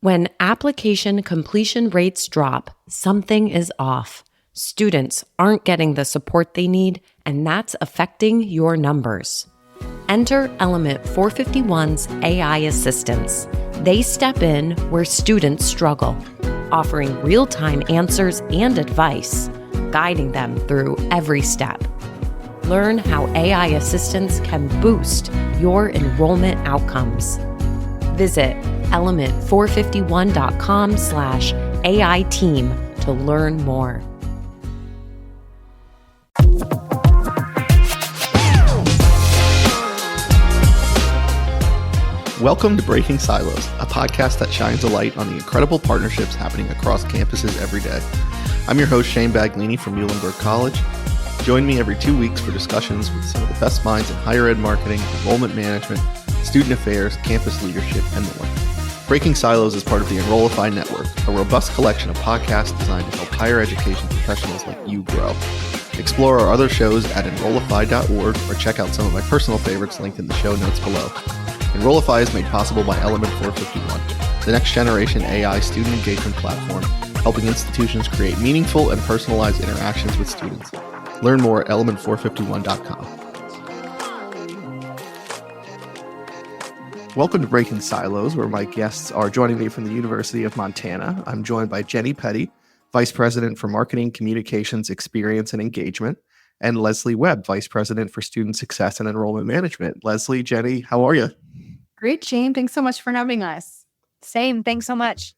When application completion rates drop, something is off. Students aren't getting the support they need, and that's affecting your numbers. Enter Element 451's AI assistants. They step in where students struggle, offering real-time answers and advice, guiding them through every step. Learn how AI assistants can boost your enrollment outcomes. Visit element451.com/AI team to learn more. Welcome to Breaking Silos, a podcast that shines a light on the incredible partnerships happening across campuses every day. I'm your host, Shane Baglini from Muhlenberg College. Join me every 2 weeks for discussions with some of the best minds in higher ed marketing, enrollment management, student affairs, campus leadership, and more. Breaking Silos is part of the Enrollify Network, a robust collection of podcasts designed to help higher education professionals like you grow. Explore our other shows at enrollify.org or check out some of my personal favorites linked in the show notes below. Enrollify is made possible by Element 451, the next generation AI student engagement platform, helping institutions create meaningful and personalized interactions with students. Learn more at element451.com. Welcome to Breaking Silos, where my guests are joining me from the University of Montana. I'm joined by Jenny Petty, Vice President for Marketing, Communications, Experience, and Engagement, and Leslie Webb, Vice President for Student Success and Enrollment Management. Leslie, Jenny, how are you? Great, Shane. Thanks so much for having us. Same. Thanks so much.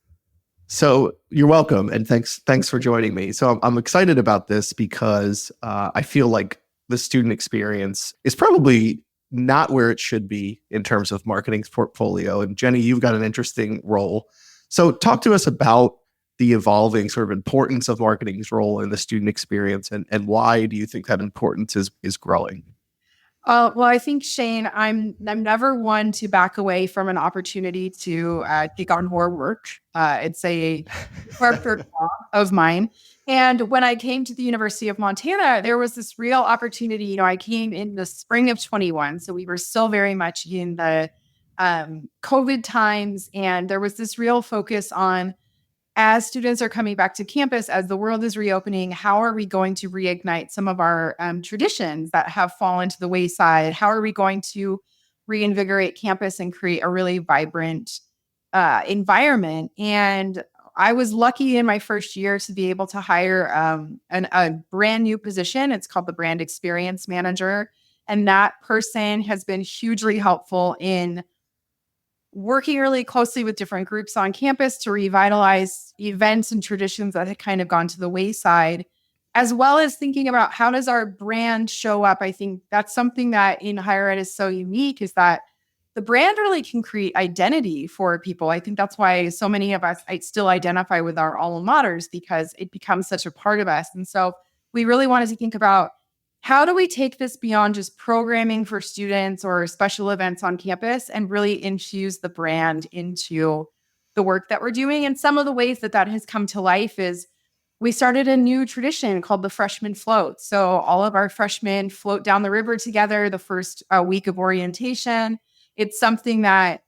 So you're welcome, and thanks for joining me. So I'm excited about this because I feel like the student experience is probably not where it should be in terms of marketing's portfolio. And Jenny, you've got an interesting role. So talk to us about the evolving sort of importance of marketing's role in the student experience, and why do you think that importance is growing? Well, I think, Shane, I'm never one to back away from an opportunity to take on more work. It's a character of mine. And when I came to the University of Montana, there was this real opportunity. You know, I came in the spring of 21, so we were still very much in the COVID times, and there was this real focus on, as students are coming back to campus, as the world is reopening, how are we going to reignite some of our traditions that have fallen to the wayside? How are we going to reinvigorate campus and create a really vibrant environment? And I was lucky in my first year to be able to hire a brand new position. It's called the Brand Experience Manager. And that person has been hugely helpful in working really closely with different groups on campus to revitalize events and traditions that had kind of gone to the wayside, as well as thinking about how does our brand show up. I think that's something that in higher ed is so unique, is that the brand really can create identity for people. I think that's why so many of us still identify with our alma maters, because it becomes such a part of us. And so we really wanted to think about, how do we take this beyond just programming for students or special events on campus and really infuse the brand into the work that we're doing? And some of the ways that has come to life is we started a new tradition called the Freshman Float. So all of our freshmen float down the river together the first week of orientation. It's something that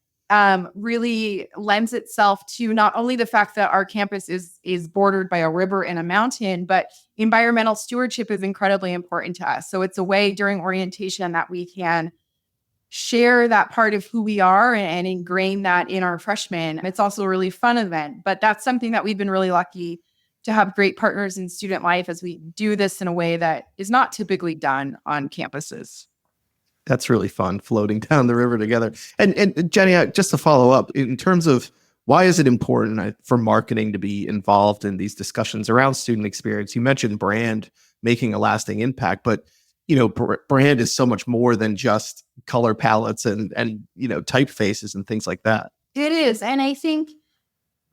really lends itself to not only the fact that our campus is bordered by a river and a mountain, but environmental stewardship is incredibly important to us. So it's a way during orientation that we can share that part of who we are and ingrain that in our freshmen. It's also a really fun event, but that's something that we've been really lucky to have great partners in student life as we do this in a way that is not typically done on campuses. That's really fun, floating down the river together. And Jenny, just to follow up, in terms of why is it important for marketing to be involved in these discussions around student experience? You mentioned brand making a lasting impact, but brand is so much more than just color palettes and typefaces and things like that. It is, and I think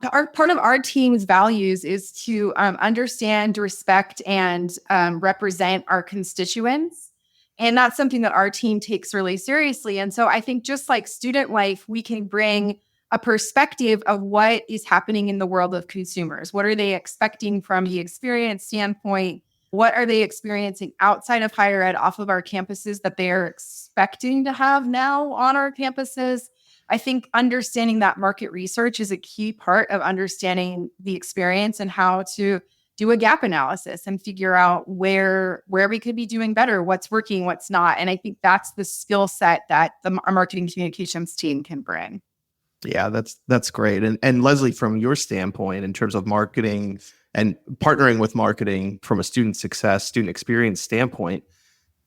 part of our team's values is to understand, respect, and represent our constituents. And that's something that our team takes really seriously. And so I think just like student life, we can bring a perspective of what is happening in the world of consumers. What are they expecting from the experience standpoint? What are they experiencing outside of higher ed off of our campuses that they are expecting to have now on our campuses? I think understanding that market research is a key part of understanding the experience and how to do a gap analysis and figure out where we could be doing better, what's working, what's not. And I think that's the skill set that our marketing communications team can bring. Yeah, that's great. And Leslie, from your standpoint, in terms of marketing and partnering with marketing from a student success, student experience standpoint,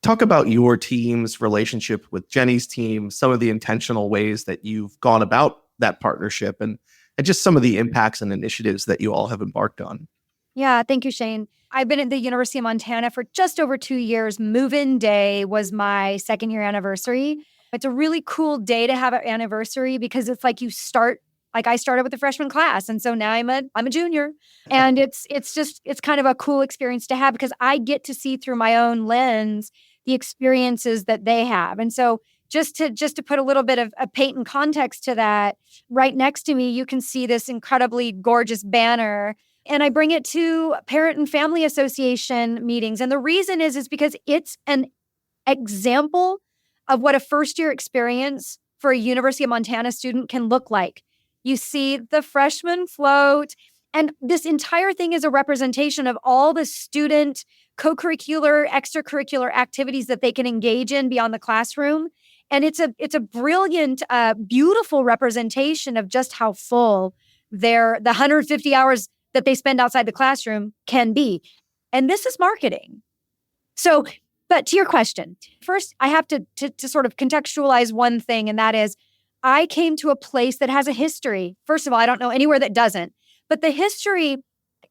talk about your team's relationship with Jenny's team, some of the intentional ways that you've gone about that partnership, and just some of the impacts and initiatives that you all have embarked on. Yeah, thank you, Shane. I've been at the University of Montana for just over 2 years. Move-in day was my second year anniversary. It's a really cool day to have an anniversary because it's like you start, like I started with the freshman class. And so now I'm a junior. And it's kind of a cool experience to have because I get to see through my own lens the experiences that they have. And so just to put a little bit of a paint and context to that, right next to me, you can see this incredibly gorgeous banner. And I bring it to parent and family association meetings. And the reason is because it's an example of what a first-year experience for a University of Montana student can look like. You see the freshman float, and this entire thing is a representation of all the student co-curricular, extracurricular activities that they can engage in beyond the classroom. And it's a brilliant, beautiful representation of just how full the 150 hours that they spend outside the classroom can be. And this is marketing. So, but to your question, first, I have to sort of contextualize one thing, and that is I came to a place that has a history. First of all, I don't know anywhere that doesn't, but the history,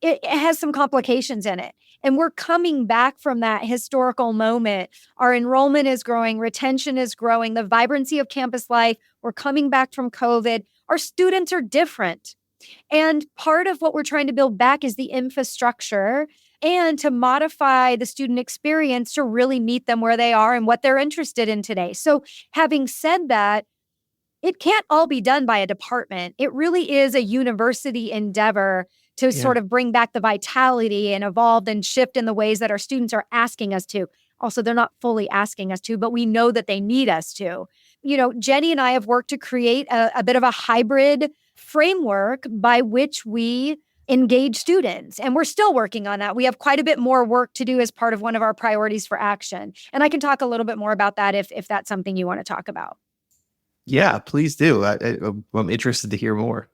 it has some complications in it. And we're coming back from that historical moment. Our enrollment is growing, retention is growing, the vibrancy of campus life. We're coming back from COVID. Our students are different. And part of what we're trying to build back is the infrastructure and to modify the student experience to really meet them where they are and what they're interested in today. So having said that, it can't all be done by a department. It really is a university endeavor to sort of bring back the vitality and evolve and shift in the ways that our students are asking us to. Also, they're not fully asking us to, but we know that they need us to. You know, Jenny and I have worked to create a bit of a hybrid framework by which we engage students. And we're still working on that. We have quite a bit more work to do as part of one of our priorities for action. And I can talk a little bit more about that if that's something you want to talk about. Yeah, please do. I'm interested to hear more.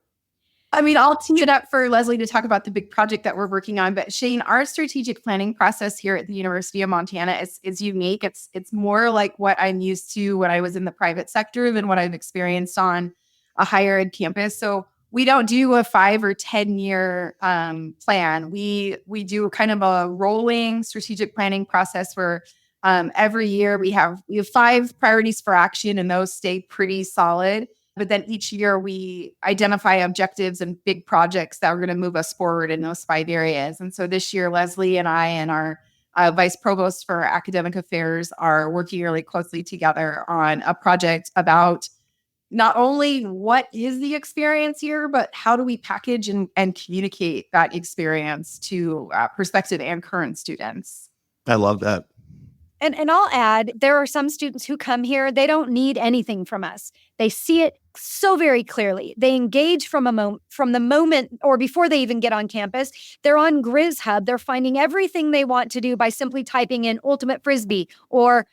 I mean, I'll tee it up for Leslie to talk about the big project that we're working on. But Shane, our strategic planning process here at the University of Montana is unique. It's more like what I'm used to when I was in the private sector than what I've experienced on a higher ed campus. So we don't do a 5 or 10 year plan. We do kind of a rolling strategic planning process where every year we have 5 priorities for action, and those stay pretty solid. But then each year we identify objectives and big projects that are going to move us forward in those 5 areas. And so this year, Leslie and I and our vice provost for academic affairs are working really closely together on a project about not only what is the experience here, but how do we package and communicate that experience to prospective and current students. I love that. And I'll add, there are some students who come here, they don't need anything from us. They see it so very clearly. They engage from the moment or before they even get on campus. They're on Grizz Hub. They're finding everything they want to do by simply typing in Ultimate Frisbee or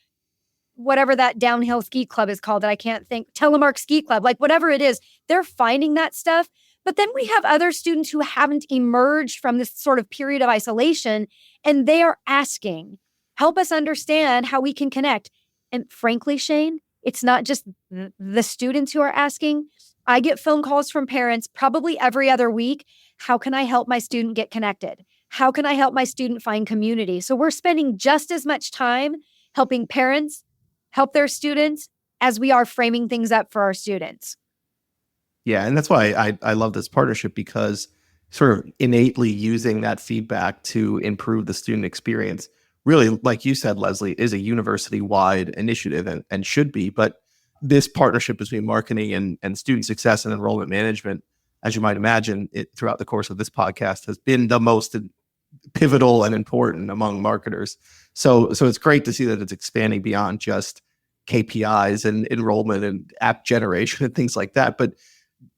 whatever that downhill ski club is called that I can't think, Telemark Ski Club, like whatever it is, they're finding that stuff. But then we have other students who haven't emerged from this sort of period of isolation, and they are asking, help us understand how we can connect. And frankly, Shane, it's not just the students who are asking. I get phone calls from parents probably every other week. How can I help my student get connected? How can I help my student find community? So we're spending just as much time helping parents help their students as we are framing things up for our students. Yeah, and that's why I love this partnership, because sort of innately using that feedback to improve the student experience really, like you said, Leslie, is a university-wide initiative and should be. But this partnership between marketing and student success and enrollment management, as you might imagine, throughout the course of this podcast has been the most pivotal and important among marketers. So it's great to see that it's expanding beyond just KPIs and enrollment and app generation and things like that. But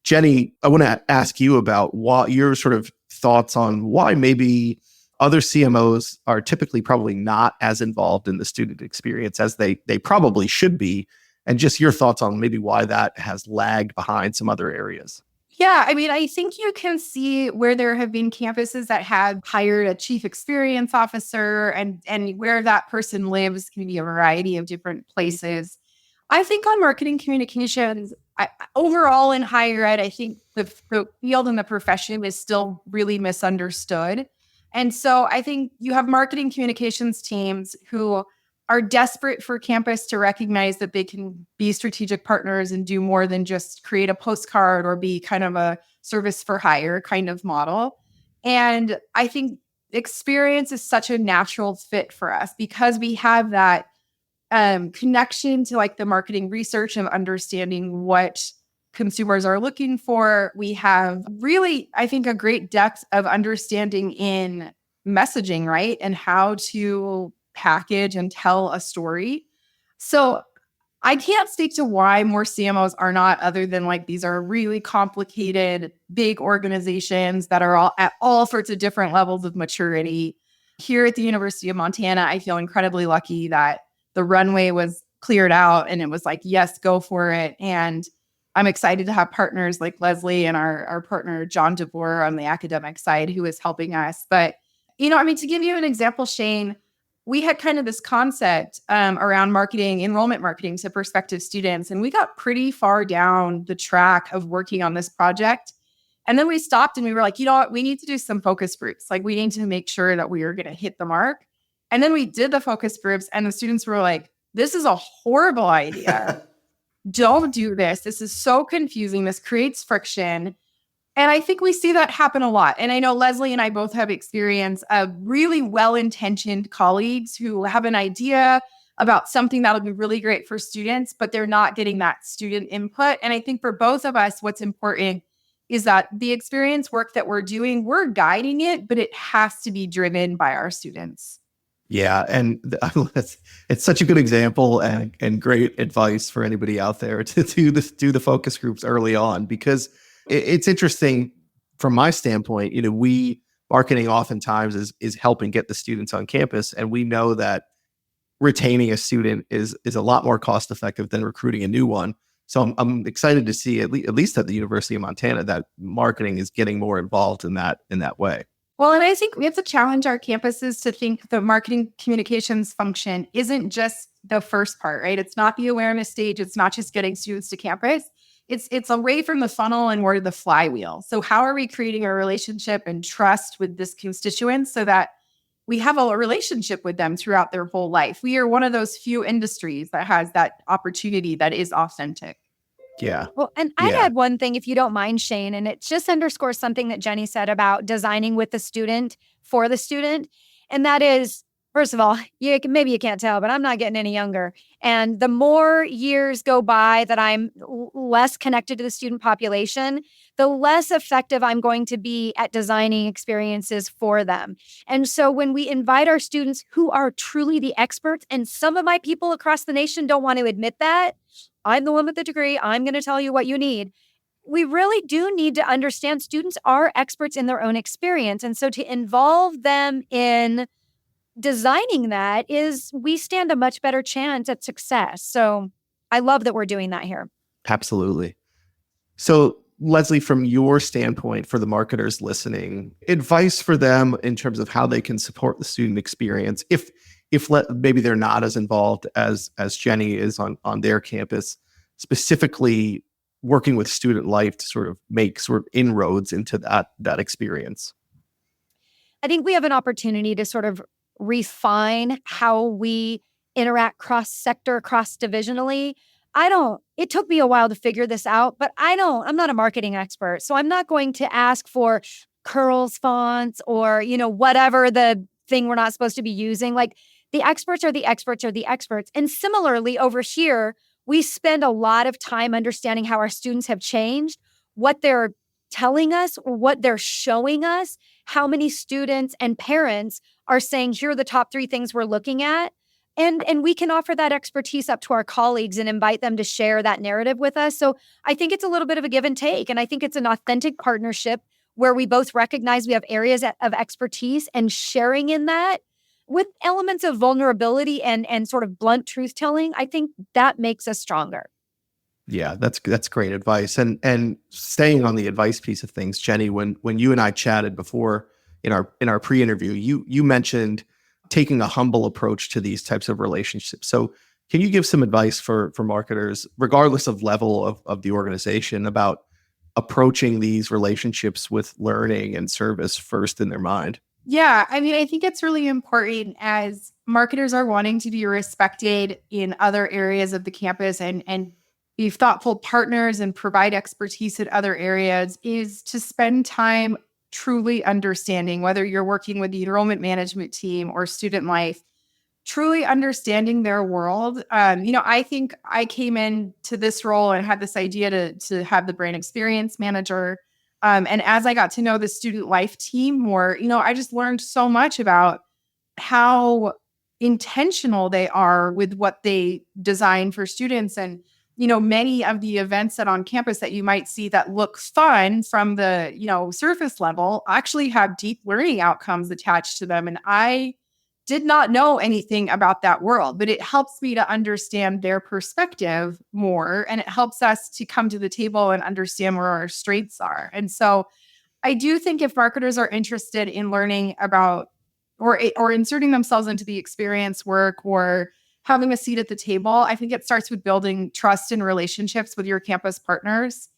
Jenny, I want to ask you about your sort of thoughts on why maybe other CMOs are typically probably not as involved in the student experience as they probably should be, and just your thoughts on maybe why that has lagged behind some other areas. Yeah, I mean, I think you can see where there have been campuses that have hired a chief experience officer, and where that person lives can be a variety of different places. I think on marketing communications, overall in higher ed, I think the field and the profession is still really misunderstood. And so I think you have marketing communications teams who are desperate for campus to recognize that they can be strategic partners and do more than just create a postcard or be kind of a service for hire kind of model. And I think experience is such a natural fit for us because we have that connection to like the marketing research of understanding what consumers are looking for. We have really, I think, a great depth of understanding in messaging, right? And how to package and tell a story. So I can't speak to why more CMOs are not, other than like these are really complicated, big organizations that are all at all sorts of different levels of maturity. Here at the University of Montana, I feel incredibly lucky that the runway was cleared out and it was like, yes, go for it. And I'm excited to have partners like Leslie and our partner, John DeVore, on the academic side, who is helping us. But, I mean, to give you an example, Shane, we had kind of this concept around marketing, enrollment marketing to prospective students. And we got pretty far down the track of working on this project. And then we stopped and we were like, you know what, we need to do some focus groups. Like we need to make sure that we are going to hit the mark. And then we did the focus groups and the students were like, this is a horrible idea. Don't do this. This is so confusing. This creates friction. And I think we see that happen a lot. And I know Leslie and I both have experience of really well-intentioned colleagues who have an idea about something that'll be really great for students, but they're not getting that student input. And I think for both of us, what's important is that the experience work that we're doing, we're guiding it, but it has to be driven by our students. Yeah, and it's such a good example and great advice for anybody out there to do the focus groups early on, because it's interesting from my standpoint. We marketing oftentimes is helping get the students on campus, and we know that retaining a student is a lot more cost effective than recruiting a new one. So I'm excited to see at least at the University of Montana that marketing is getting more involved in that way. Well, and I think we have to challenge our campuses to think the marketing communications function isn't just the first part, right? It's not the awareness stage. It's not just getting students to campus. It's away from the funnel and more to the flywheel. So how are we creating a relationship and trust with this constituent so that we have a relationship with them throughout their whole life? We are one of those few industries that has that opportunity that is authentic. Yeah. Well, and I'd add one thing, if you don't mind, Shane, and it just underscores something that Jenny said about designing with the student for the student. And that is, first of all, maybe you can't tell, but I'm not getting any younger. And the more years go by that I'm less connected to the student population, the less effective I'm going to be at designing experiences for them. And so when we invite our students who are truly the experts, and some of my people across the nation don't want to admit that, I'm the one with the degree, I'm going to tell you what you need. We really do need to understand students are experts in their own experience. And so to involve them in designing that we stand a much better chance at success. So I love that we're doing that here. Absolutely. So Leslie, from your standpoint for the marketers listening, advice for them in terms of how they can support the student experience if maybe they're not as involved as Jenny is on their campus, specifically working with student life to sort of make sort of inroads into that experience. I think we have an opportunity to sort of refine how we interact cross-sector, cross-divisionally. It took me a while to figure this out, but I'm not a marketing expert. So I'm not going to ask for curls fonts or, whatever the thing we're not supposed to be using. Like the experts are the experts are the experts. And similarly over here, we spend a lot of time understanding how our students have changed, what they're telling us or what they're showing us, how many students and parents are saying, here are the top 3 things we're looking at. And we can offer that expertise up to our colleagues and invite them to share that narrative with us. So I think it's a little bit of a give and take. And I think it's an authentic partnership where we both recognize we have areas of expertise, and sharing in that with elements of vulnerability and sort of blunt truth telling. I think that makes us stronger. Yeah, that's great advice. And staying on the advice piece of things, Jenny, when you and I chatted before in our pre-interview, you mentioned taking a humble approach to these types of relationships. So can you give some advice for marketers, regardless of level of the organization, about approaching these relationships with learning and service first in their mind? Yeah, I mean, I think it's really important as marketers are wanting to be respected in other areas of the campus and be thoughtful partners and provide expertise in other areas, is to spend time truly understanding, whether you're working with the enrollment management team or student life, truly understanding their world. I think I came into this role and had this idea to have the brand experience manager. And as I got to know the student life team more, I just learned so much about how intentional they are with what they design for students. And, many of the events that on campus that you might see that look fun from the, surface level actually have deep learning outcomes attached to them. And I did not know anything about that world, but it helps me to understand their perspective more. And it helps us to come to the table and understand where our strengths are. And so I do think if marketers are interested in learning about or inserting themselves into the experience work or having a seat at the table, I think it starts with building trust and relationships with your campus partners.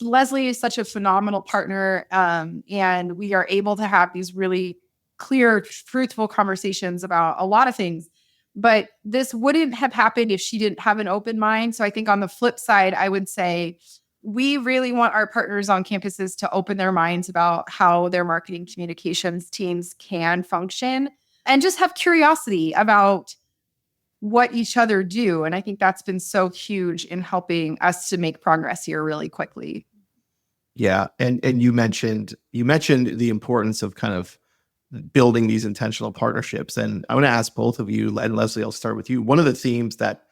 Leslie is such a phenomenal partner, and we are able to have these really clear, truthful conversations about a lot of things. But this wouldn't have happened if she didn't have an open mind. So I think on the flip side, I would say we really want our partners on campuses to open their minds about how their marketing communications teams can function and just have curiosity about what each other do. And I think that's been so huge in helping us to make progress here really quickly. Yeah. And you mentioned the importance of kind of building these intentional partnerships. And I want to ask both of you, and Leslie, I'll start with you. One of the themes that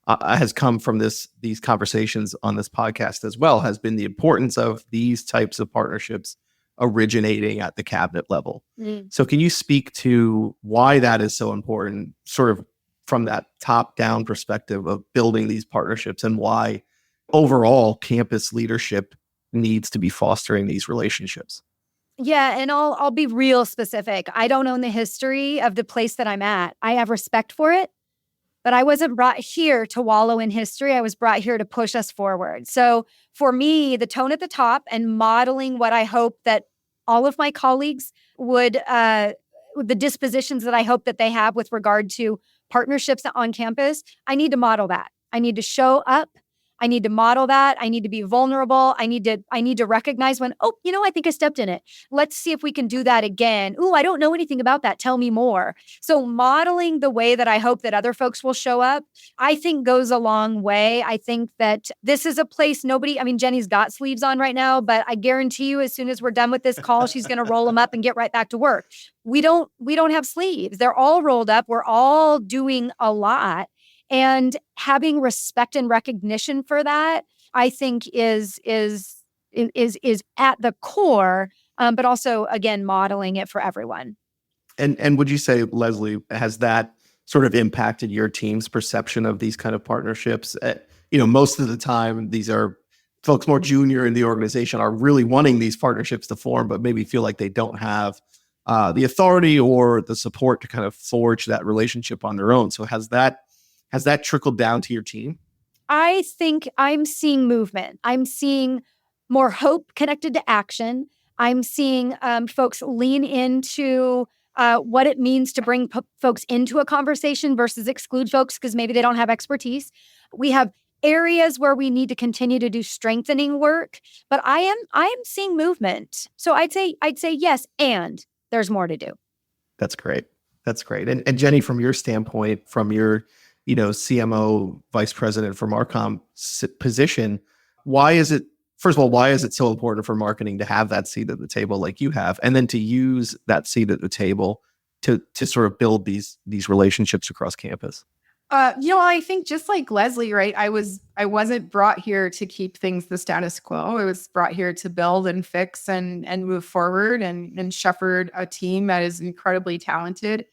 has come from these conversations on this podcast as well has been the importance of these types of partnerships originating at the cabinet level. So can you speak to why that is so important, sort of from that top-down perspective of building these partnerships, and why overall campus leadership needs to be fostering these relationships? Yeah, and I'll be real specific. I don't own the history of the place that I'm at. I have respect for it, but I wasn't brought here to wallow in history. I was brought here to push us forward. So for me, the tone at the top and modeling what I hope that all of my colleagues would, the dispositions that I hope that they have with regard to partnerships on campus, I need to model that. I need to show up. I need to model that. I need to be vulnerable. I need to recognize when, I think I stepped in it. Let's see if we can do that again. Ooh, I don't know anything about that. Tell me more. So modeling the way that I hope that other folks will show up, I think goes a long way. I think that this is a place Jenny's got sleeves on right now, but I guarantee you as soon as we're done with this call, she's going to roll them up and get right back to work. We don't have sleeves. They're all rolled up. We're all doing a lot. And having respect and recognition for that, I think is at the core, but also, again, modeling it for everyone. And would you say, Leslie, has that sort of impacted your team's perception of these kind of partnerships? Most of the time, these are folks more junior in the organization are really wanting these partnerships to form, but maybe feel like they don't have the authority or the support to kind of forge that relationship on their own. So has that trickled down to your team? I think I'm seeing movement. I'm seeing more hope connected to action. I'm seeing folks lean into what it means to bring folks into a conversation versus exclude folks because maybe they don't have expertise. We have areas where we need to continue to do strengthening work, but I am seeing movement. So I'd say yes, and there's more to do. That's great. And Jenny, from your standpoint, from your CMO vice president for Marcom position, why is it so important for marketing to have that seat at the table like you have, and then to use that seat at the table to sort of build these relationships across campus? I think just like Leslie, right? I wasn't brought here to keep things the status quo. I was brought here to build and fix and move forward and shepherd a team that is incredibly talented.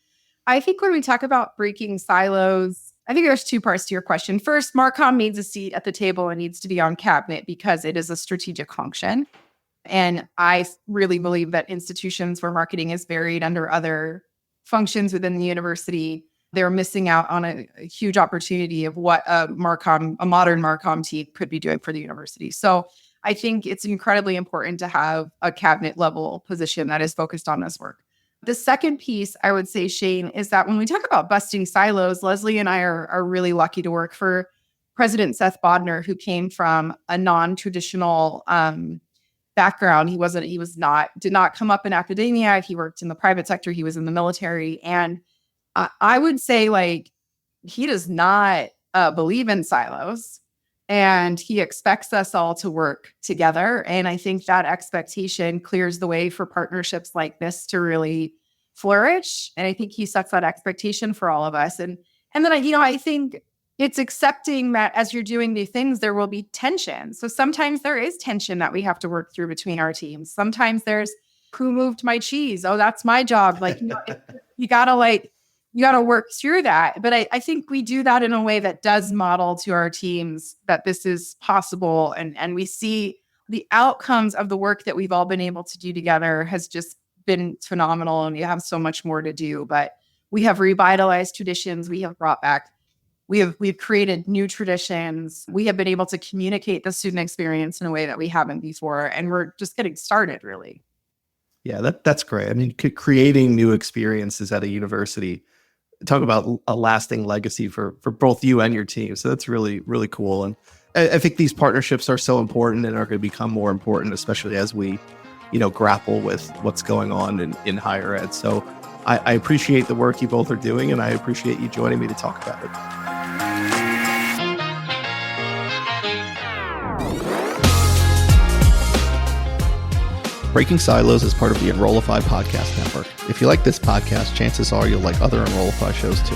I think when we talk about breaking silos, I think there's two parts to your question. First, Marcom needs a seat at the table and needs to be on cabinet because it is a strategic function. And I really believe that institutions where marketing is buried under other functions within the university, they're missing out on a huge opportunity of what a modern Marcom team could be doing for the university. So I think it's incredibly important to have a cabinet level position that is focused on this work. The second piece I would say, Shane, is that when we talk about busting silos, Leslie and I are really lucky to work for President Seth Bodnar, who came from a non-traditional background. Did not come up in academia. He worked in the private sector. He was in the military. And I would say, like, he does not believe in silos, and he expects us all to work together. And I think that expectation clears the way for partnerships like this to really flourish. And I think he sets that expectation for all of us. And then I think it's accepting that as you're doing new things, there will be tension. So sometimes there is tension that we have to work through between our teams. Sometimes there's who moved my cheese? Oh, that's my job. Like, you gotta work through that. But I think we do that in a way that does model to our teams that this is possible. And we see the outcomes of the work that we've all been able to do together has just been phenomenal. And we have so much more to do. But we have revitalized traditions. We've created new traditions. We have been able to communicate the student experience in a way that we haven't before. And we're just getting started, really. Yeah, that's great. I mean, creating new experiences at a university, talk about a lasting legacy for both you and your team. So that's really, really cool. And I think these partnerships are so important and are going to become more important, especially as we, grapple with what's going on in higher ed. So I appreciate the work you both are doing, and I appreciate you joining me to talk about it. Breaking Silos is part of the Enrollify podcast network. If you like this podcast, chances are you'll like other Enrollify shows too.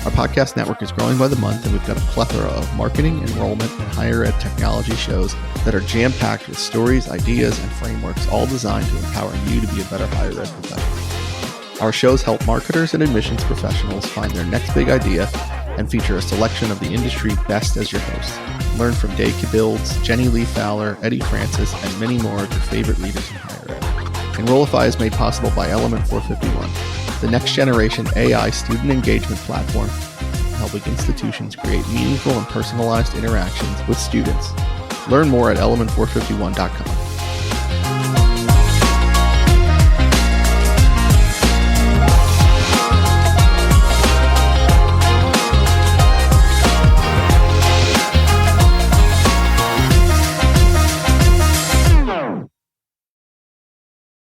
Our podcast network is growing by the month, and we've got a plethora of marketing, enrollment, and higher ed technology shows that are jam-packed with stories, ideas, and frameworks, all designed to empower you to be a better higher ed professional. Our shows help marketers and admissions professionals find their next big idea and feature a selection of the industry best as your hosts. Learn from Dave Cabilds, Jenny Lee Fowler, Eddie Francis, and many more of your favorite leaders in higher ed. Enrollify is made possible by Element 451, the next generation AI student engagement platform, helping institutions create meaningful and personalized interactions with students. Learn more at element451.com.